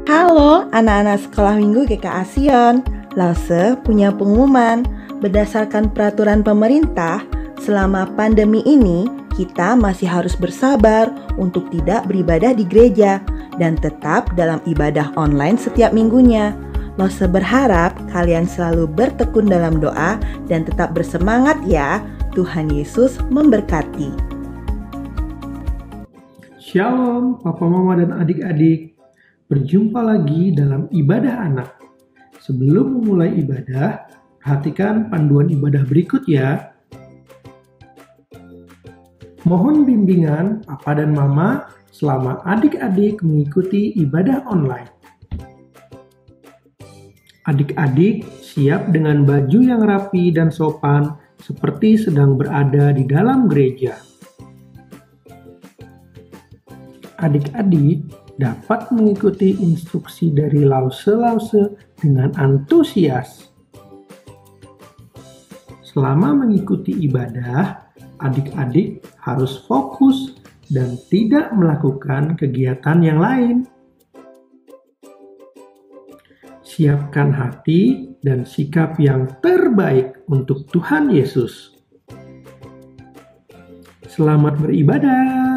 Halo anak-anak sekolah minggu GKA Sion. Lause punya pengumuman. Berdasarkan peraturan pemerintah, selama pandemi ini kita masih harus bersabar untuk tidak beribadah di gereja dan tetap dalam ibadah online setiap minggunya. Lause berharap kalian selalu bertekun dalam doa dan tetap bersemangat ya. Tuhan Yesus memberkati. Shalom Papa Mama dan adik-adik. Berjumpa lagi dalam ibadah anak. Sebelum memulai ibadah, perhatikan panduan ibadah berikut ya. Mohon bimbingan Papa dan Mama selama adik-adik mengikuti ibadah online. Adik-adik siap dengan baju yang rapi dan sopan seperti sedang berada di dalam gereja. Adik-adik dapat mengikuti instruksi dari lause-lause dengan antusias. Selama mengikuti ibadah, adik-adik harus fokus dan tidak melakukan kegiatan yang lain. Siapkan hati dan sikap yang terbaik untuk Tuhan Yesus. Selamat beribadah.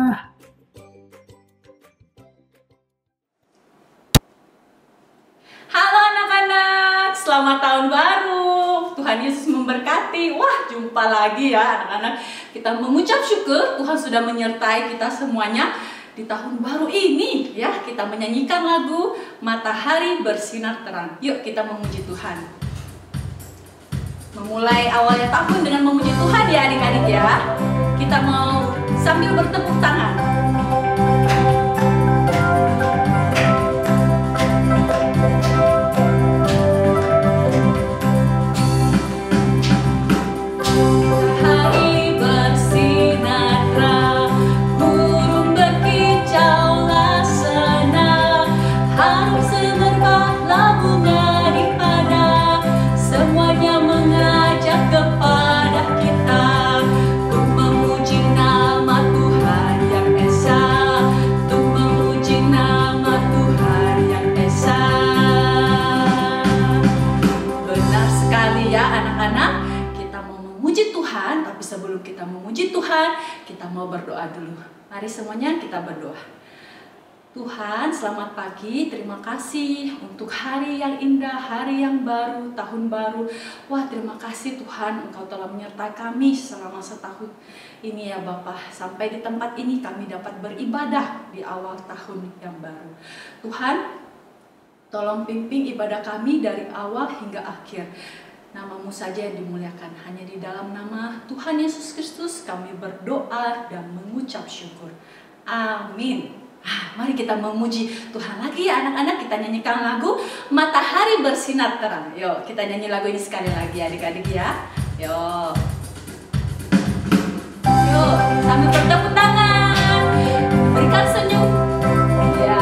Selamat tahun baru, Tuhan Yesus memberkati. Wah, jumpa lagi ya anak-anak. Kita mengucap syukur Tuhan sudah menyertai kita semuanya di tahun baru ini ya. Kita menyanyikan lagu Matahari Bersinar Terang. Yuk kita memuji Tuhan. Memulai awalnya tahun dengan memuji Tuhan ya adik-adik ya. Kita mau sambil bertepuk tangan. Sebelum kita memuji Tuhan, kita mau berdoa dulu. Mari semuanya kita berdoa. Tuhan, selamat pagi. Terima kasih untuk hari yang indah, hari yang baru, tahun baru. Wah, terima kasih Tuhan, Engkau telah menyertai kami selama setahun ini ya Bapa. Sampai di tempat ini kami dapat beribadah di awal tahun yang baru. Tuhan, tolong pimpin ibadah kami dari awal hingga akhir. Nama-Mu saja yang dimuliakan. Hanya di dalam nama Tuhan Yesus Kristus kami berdoa dan mengucap syukur. Amin. Mari kita memuji Tuhan lagi ya anak-anak. Kita nyanyikan lagu Matahari Bersinar Terang. Yuk kita nyanyi lagu ini sekali lagi adik-adik ya. Yuk sambil bertepuk tangan, berikan senyum ya.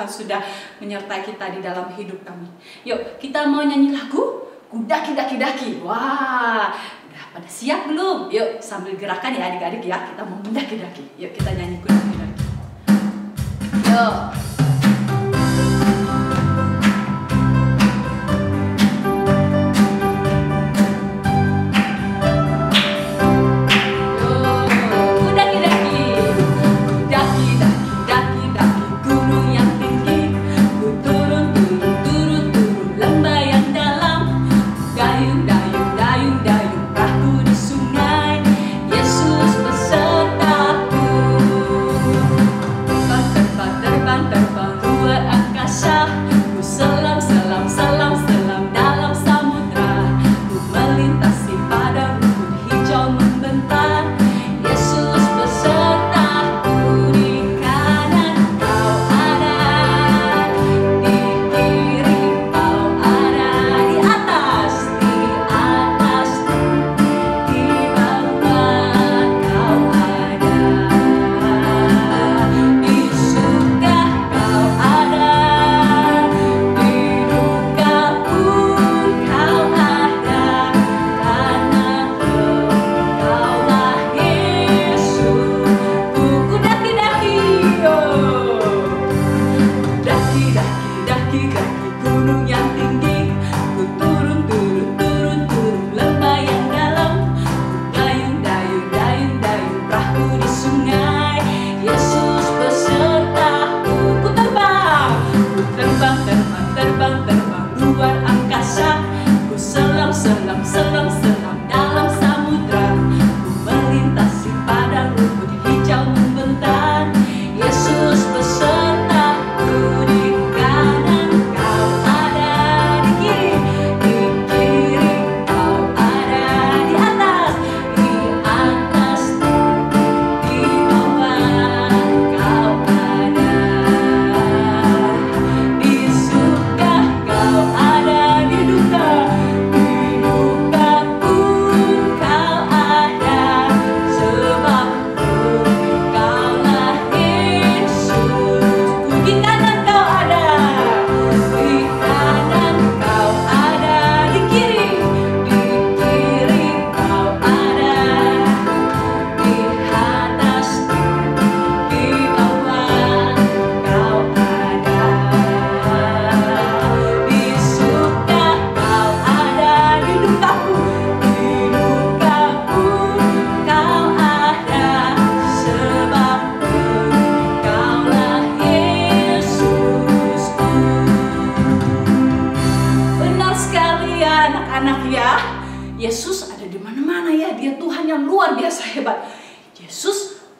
Sudah menyertai kita di dalam hidup kami. Yuk kita mau nyanyi lagu Kudaki-daki-daki. Wah, udah pada siap belum? Yuk sambil gerakan ya adik-adik ya. Kita mau mendaki-daki. Yuk kita nyanyi Kudaki-daki. Yuk. Kudaki-daki.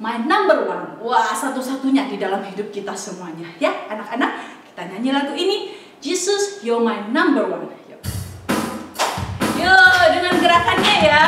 my number one. Wah, satu-satunya di dalam hidup kita semuanya. Ya, anak-anak, kita nyanyi lagu ini. Jesus, you're my number one. Yuk, dengan gerakannya ya.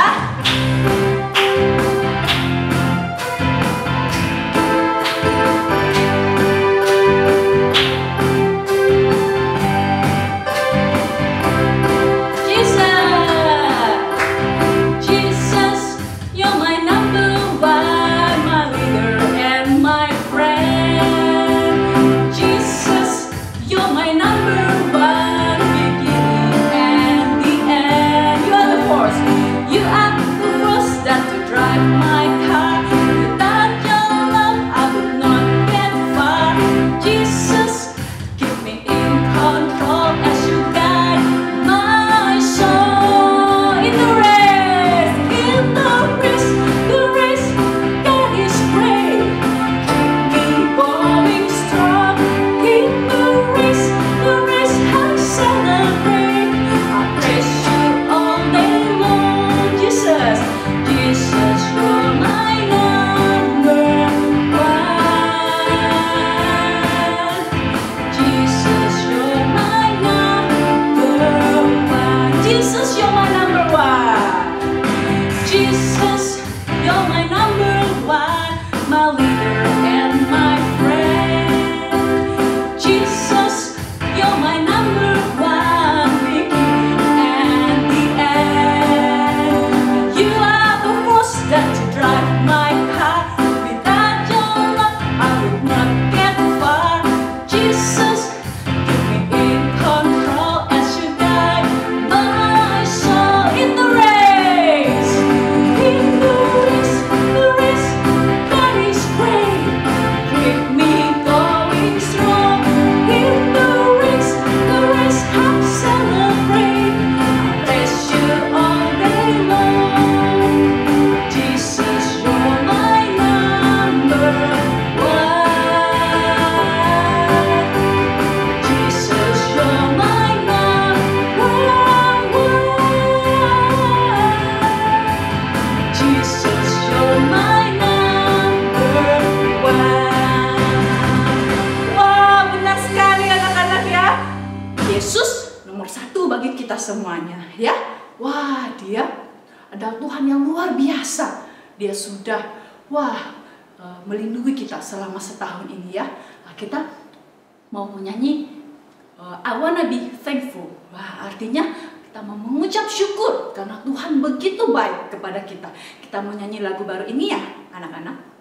Semuanya ya. Wah, dia adalah Tuhan yang luar biasa. Dia sudah melindungi kita selama setahun ini ya. Kita mau menyanyi I wanna be thankful. Wah, artinya kita mau mengucap syukur karena Tuhan begitu baik kepada kita. Kita mau nyanyi lagu baru ini ya, anak-anak.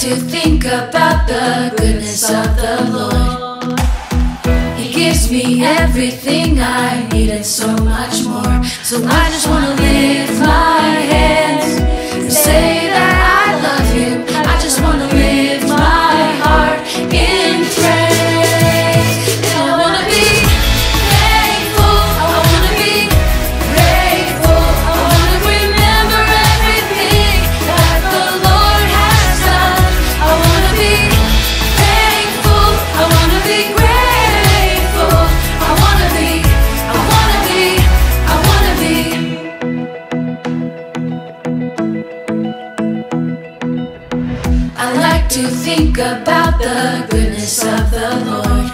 To think about the goodness of the Lord. He gives me everything I need and so much more. So I just want to lift my hands and say that I love Him. I just want to lift my heart in praise. And I want to be thankful. I want to be grateful. I want to remember everything that the Lord has done. I wanna be thankful, I wanna be grateful, I wanna be, I wanna be, I wanna be. I like to think about the goodness of the Lord.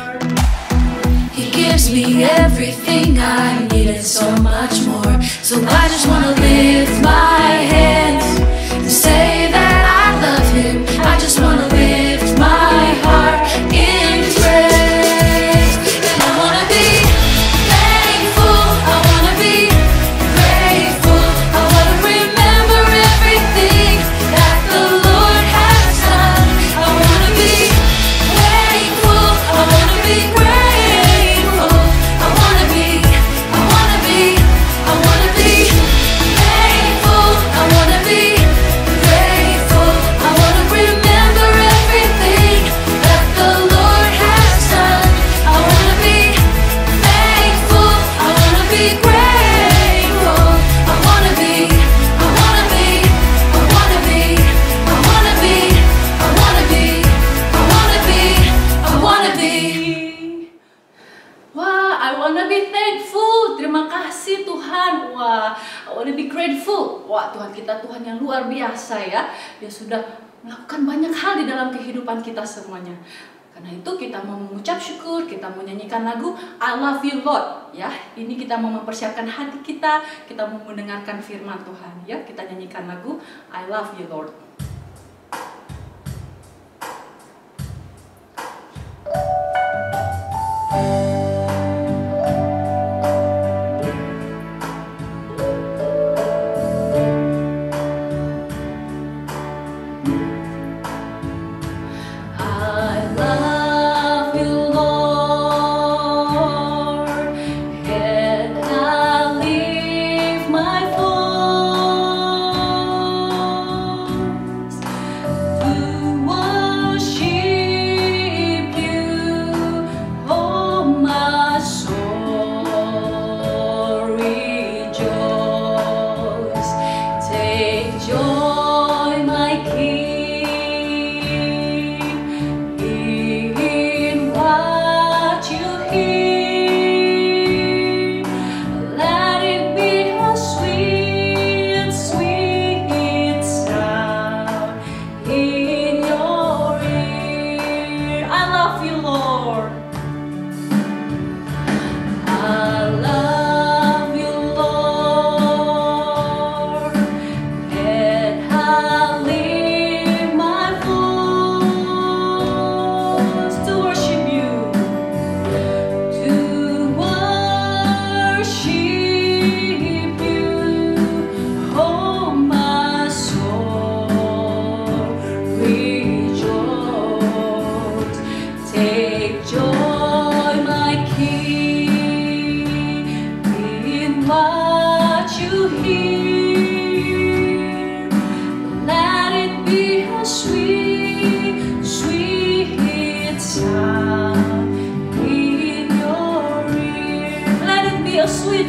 He gives me everything I need and so much more. So I just wanna lift my hands and say that I love Him. I just wanna lift my heart in praise. And I wanna be thankful, I wanna be grateful, I wanna remember everything that the Lord has done. I wanna be thankful, I wanna be grateful, I wanna be, I wanna be, I wanna be thankful, I wanna luar biasa ya. Dia sudah melakukan banyak hal di dalam kehidupan kita semuanya. Karena itu kita mau mengucap syukur, kita mau nyanyikan lagu I Love You Lord ya. Ini kita mau mempersiapkan hati kita mau mendengarkan firman Tuhan ya. Kita nyanyikan lagu I Love You Lord.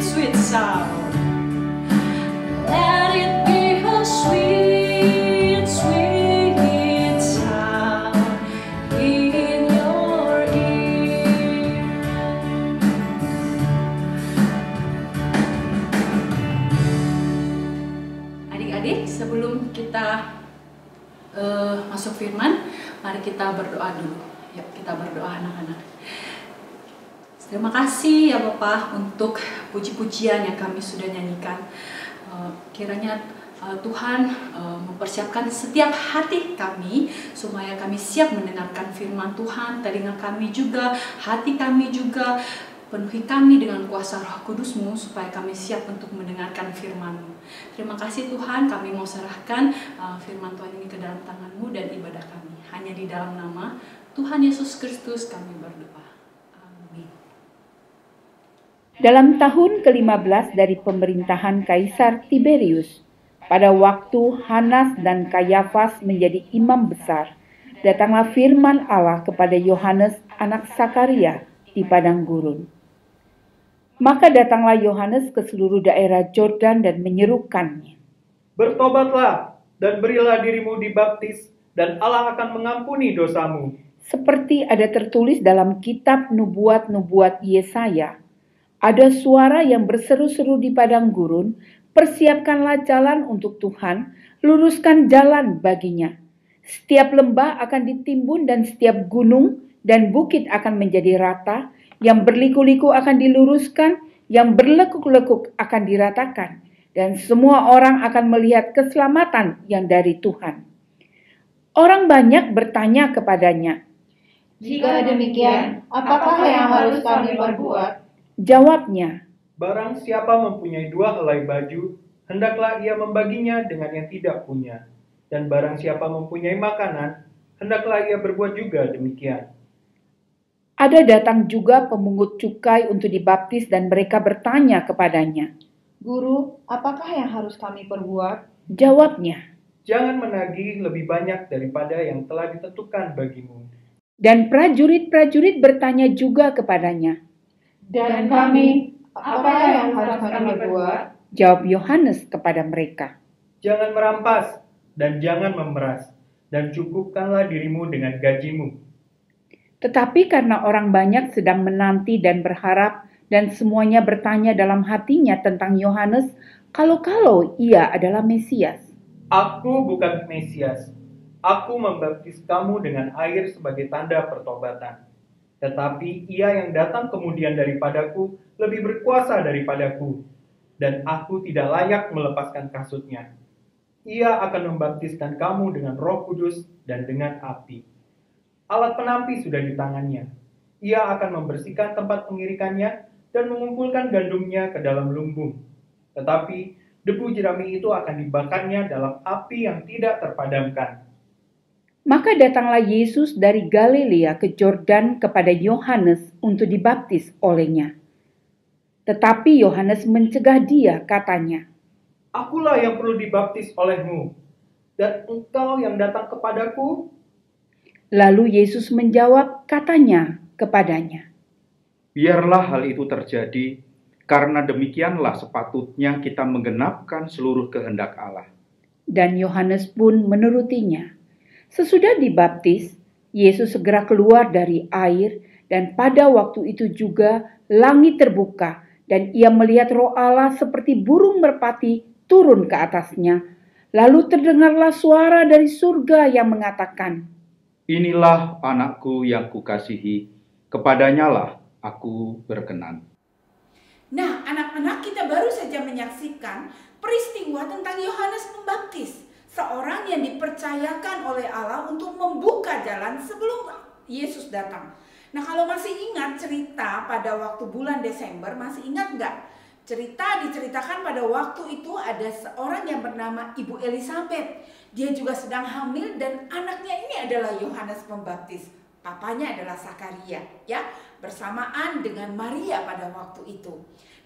Sweet sound. Let it be a sweet, sweet sound in your ear. Adik-adik, sebelum kita masuk firman, mari kita berdoa dulu. Yuk, kita berdoa anak-anak. Terima kasih ya Bapak untuk puji-pujian yang kami sudah nyanyikan. Kiranya Tuhan mempersiapkan setiap hati kami supaya kami siap mendengarkan firman Tuhan. Telinga kami juga, hati kami juga, penuhi kami dengan kuasa Roh Kudus-Mu supaya kami siap untuk mendengarkan firman-Mu. Terima kasih Tuhan, kami mau serahkan firman Tuhan ini ke dalam tangan-Mu dan ibadah kami. Hanya di dalam nama Tuhan Yesus Kristus kami berdoa. Dalam tahun ke-15 dari pemerintahan Kaisar Tiberius, pada waktu Hanas dan Kayafas menjadi imam besar, datanglah firman Allah kepada Yohanes anak Sakaria di padang gurun. Maka datanglah Yohanes ke seluruh daerah Yordan dan menyerukannya, Bertobatlah dan berilah dirimu dibaptis, dan Allah akan mengampuni dosamu. Seperti ada tertulis dalam kitab nubuat-nubuat Yesaya, ada suara yang berseru-seru di padang gurun, persiapkanlah jalan untuk Tuhan, luruskan jalan baginya. Setiap lembah akan ditimbun dan setiap gunung dan bukit akan menjadi rata, yang berliku-liku akan diluruskan, yang berlekuk-lekuk akan diratakan, dan semua orang akan melihat keselamatan yang dari Tuhan. Orang banyak bertanya kepadanya, Jika demikian, apakah yang harus kami perbuat? Jawabnya, Barang siapa mempunyai 2 helai baju, hendaklah ia membaginya dengan yang tidak punya. Dan barang siapa mempunyai makanan, hendaklah ia berbuat juga demikian. ada datang juga pemungut cukai untuk dibaptis dan mereka bertanya kepadanya. Guru, apakah yang harus kami perbuat? Jawabnya, Jangan menagih lebih banyak daripada yang telah ditentukan bagimu. dan prajurit-prajurit bertanya juga kepadanya. Dan kami, apakah yang harus kami perbuat? Jawab Yohanes kepada mereka, Jangan merampas dan jangan memeras, dan cukupkanlah dirimu dengan gajimu. tetapi karena orang banyak sedang menanti dan berharap, dan semuanya bertanya dalam hatinya tentang Yohanes, kalau-kalau ia adalah Mesias. Aku bukan Mesias. Aku membaptis kamu dengan air sebagai tanda pertobatan. Tetapi ia yang datang kemudian daripadaku lebih berkuasa daripadaku, dan aku tidak layak melepaskan kasutnya. Ia akan membaptiskan kamu dengan Roh Kudus dan dengan api. Alat penampi sudah di tangannya. Ia akan membersihkan tempat pengirikannya dan mengumpulkan gandumnya ke dalam lumbung. Tetapi debu jerami itu akan dibakarnya dalam api yang tidak terpadamkan. Maka datanglah Yesus dari Galilea ke Yordan kepada Yohanes untuk dibaptis olehnya. Tetapi Yohanes mencegah dia, katanya, Akulah yang perlu dibaptis olehmu, dan engkau yang datang kepadaku? Lalu Yesus menjawab, katanya kepadanya, Biarlah hal itu terjadi, karena demikianlah sepatutnya kita menggenapkan seluruh kehendak Allah. Dan Yohanes pun menurutinya. Sesudah dibaptis, Yesus segera keluar dari air, dan pada waktu itu juga langit terbuka, dan ia melihat Roh Allah seperti burung merpati turun ke atasnya. Lalu terdengarlah suara dari surga yang mengatakan, Inilah anakku yang kukasihi, kepadanyalah aku berkenan. Nah, anak-anak, kita baru saja menyaksikan peristiwa tentang Yohanes Pembaptis, seorang yang dipercayakan oleh Allah untuk membuka jalan sebelum Yesus datang. Nah, kalau masih ingat cerita pada waktu bulan Desember, masih ingat nggak? Cerita diceritakan pada waktu itu ada seorang yang bernama Ibu Elizabeth. Dia juga sedang hamil dan anaknya ini adalah Yohanes Pembaptis. Papanya adalah Zakaria, ya, bersamaan dengan Maria pada waktu itu.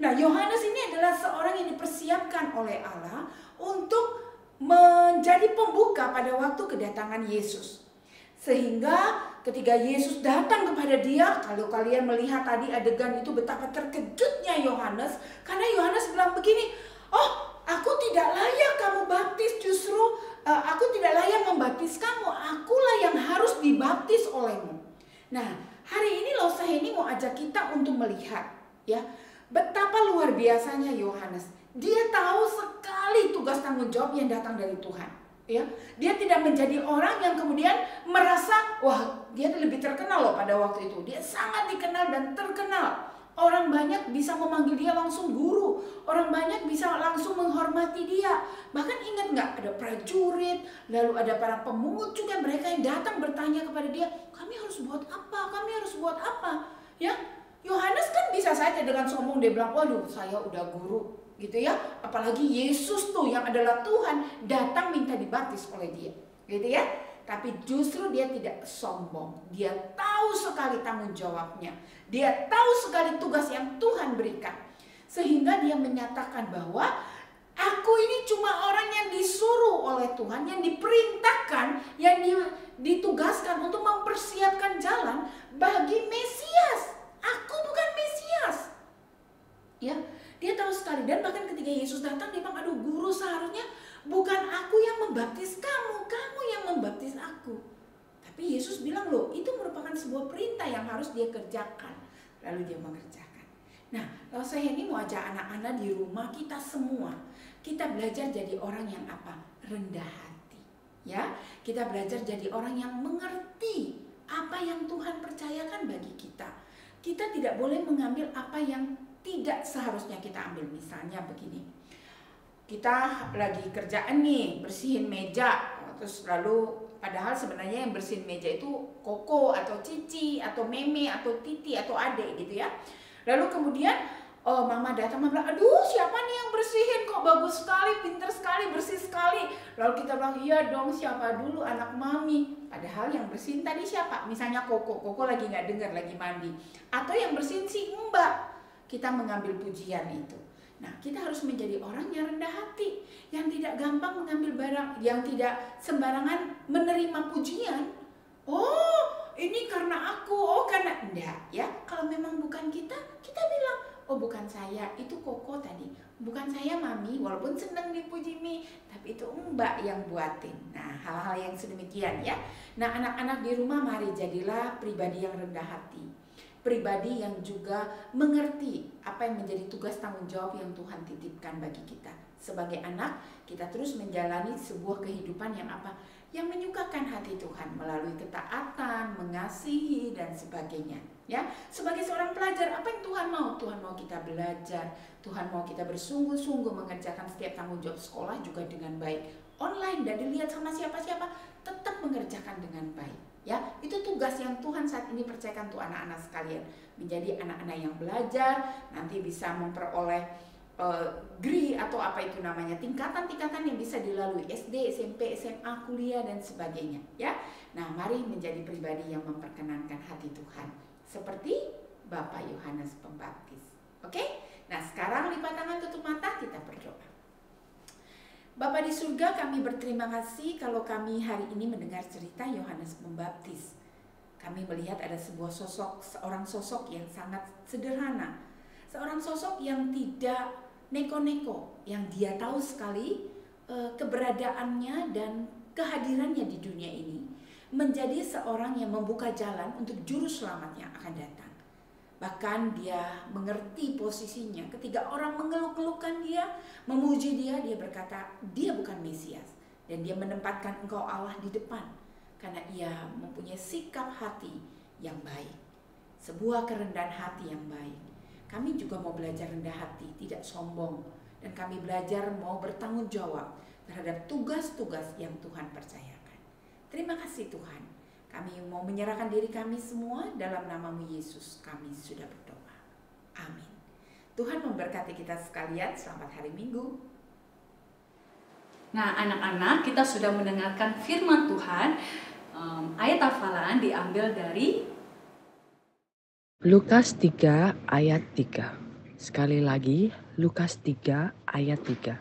Nah, Yohanes ini adalah seorang yang dipersiapkan oleh Allah untuk menjadi pembuka pada waktu kedatangan Yesus. Sehingga ketika Yesus datang kepada dia, kalau kalian melihat tadi adegan itu betapa terkejutnya Yohanes, karena Yohanes bilang begini, "Oh, aku tidak layak kamu baptis, justru aku tidak layak membaptis kamu, akulah yang harus dibaptis olehmu." Nah, hari ini Losaheni mau ajak kita untuk melihat, ya, betapa luar biasanya Yohanes. Dia tahu sekali tugas tanggung jawab yang datang dari Tuhan, ya. Dia tidak menjadi orang yang kemudian merasa, wah, dia lebih terkenal loh pada waktu itu. Dia sangat dikenal dan terkenal. Orang banyak bisa memanggil dia langsung guru. Orang banyak bisa langsung menghormati dia. Bahkan ingat nggak, ada prajurit, lalu ada para pemungut juga, mereka yang datang bertanya kepada dia, kami harus buat apa? Kami harus buat apa? Ya, Yohanes kan bisa saja dengan sombong dia bilang, waduh, saya udah guru, gitu ya. Apalagi Yesus tuh yang adalah Tuhan datang minta dibaptis oleh dia, gitu ya. Tapi justru dia tidak sombong. Dia tahu sekali tanggung jawabnya. Dia tahu sekali tugas yang Tuhan berikan. Sehingga dia menyatakan bahwa aku ini cuma orang yang disuruh oleh Tuhan, yang diperintahkan, yang ditugaskan untuk mempersiapkan jalan bagi Mesias. Aku bukan Mesias. Ya, dia tahu sekali. Dan bahkan ketika Yesus datang, dia bilang, aduh guru, seharusnya bukan aku yang membaptis kamu, kamu yang membaptis aku. Tapi Yesus bilang, loh, itu merupakan sebuah perintah yang harus dia kerjakan. Lalu dia mengerjakan. Nah, kalau saya ini mau ajak anak-anak di rumah kita semua, kita belajar jadi orang yang apa? Rendah hati. Ya, kita belajar jadi orang yang mengerti apa yang Tuhan percayakan bagi kita. Kita tidak boleh mengambil apa yang tidak seharusnya kita ambil. Misalnya begini, kita lagi kerjaan nih, bersihin meja, terus lalu padahal sebenarnya yang bersihin meja itu koko atau cici atau meme atau titi atau adek gitu ya. Lalu kemudian mama datang, mama bilang, aduh siapa nih yang bersihin, kok bagus sekali, pinter sekali, bersih sekali. Lalu kita bilang, iya dong, siapa dulu, anak mami. Padahal yang bersihin tadi siapa? Misalnya koko lagi nggak dengar, lagi mandi. Atau yang bersihin si mbak. Kita mengambil pujian itu. Nah, kita harus menjadi orang yang rendah hati, yang tidak gampang mengambil barang, yang tidak sembarangan menerima pujian. Oh, ini karena aku, oh karena enggak, ya. Kalau memang bukan kita, kita bilang, oh bukan saya, itu koko tadi. Bukan saya mami, walaupun senang dipuji mi, tapi itu mbak yang buatin. Nah, hal-hal yang sedemikian ya. Nah, anak-anak di rumah, mari jadilah pribadi yang rendah hati. Pribadi yang juga mengerti apa yang menjadi tugas tanggung jawab yang Tuhan titipkan bagi kita. Sebagai anak, kita terus menjalani sebuah kehidupan yang apa? Yang menyukakan hati Tuhan melalui ketaatan, mengasihi, dan sebagainya. Ya, sebagai seorang pelajar, apa yang Tuhan mau? Tuhan mau kita belajar, Tuhan mau kita bersungguh-sungguh mengerjakan setiap tanggung jawab sekolah juga dengan baik. Online, dan dilihat sama siapa-siapa, tetap mengerjakan dengan baik. Ya, itu tugas yang Tuhan saat ini percayakan untuk anak-anak sekalian. Menjadi anak-anak yang belajar, nanti bisa memperoleh GRI atau apa itu namanya, tingkatan-tingkatan yang bisa dilalui, SD, SMP, SMA, kuliah, dan sebagainya. Ya, nah mari menjadi pribadi yang memperkenankan hati Tuhan, seperti Bapak Yohanes Pembaptis. Oke, nah sekarang lipat tangan, tutup mata, kita berdoa. Bapa di surga, kami berterima kasih kalau kami hari ini mendengar cerita Yohanes Pembaptis. Kami melihat ada sebuah sosok, seorang sosok yang sangat sederhana, seorang sosok yang tidak neko-neko, yang dia tahu sekali keberadaannya dan kehadirannya di dunia ini menjadi seorang yang membuka jalan untuk juru selamat yang akan datang. Bahkan dia mengerti posisinya ketika orang mengeluh-keluhkan dia, memuji dia, dia berkata dia bukan Mesias, dan dia menempatkan Engkau Allah di depan karena ia mempunyai sikap hati yang baik, sebuah kerendahan hati yang baik. Kami juga mau belajar rendah hati, tidak sombong, dan kami belajar mau bertanggung jawab terhadap tugas-tugas yang Tuhan percayakan. Terima kasih Tuhan. Kami mau menyerahkan diri kami semua dalam nama-Mu Yesus. Kami sudah berdoa. Amin. Tuhan memberkati kita sekalian. Selamat hari Minggu. Nah, anak-anak, kita sudah mendengarkan firman Tuhan. Ayat hafalan diambil dari Lukas 3 ayat 3. Sekali lagi, Lukas 3 ayat 3.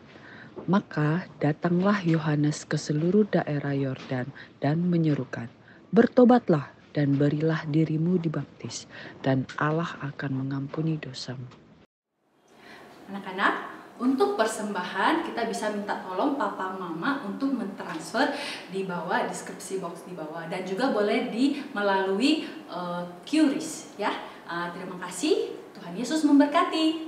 Maka datanglah Yohanes ke seluruh daerah Yordan dan menyerukan, bertobatlah dan berilah dirimu dibaptis, dan Allah akan mengampuni dosamu. Anak-anak, untuk persembahan kita bisa minta tolong papa mama untuk mentransfer di bawah, deskripsi box di bawah, dan juga boleh melalui QRIS ya. Terima kasih, Tuhan Yesus memberkati.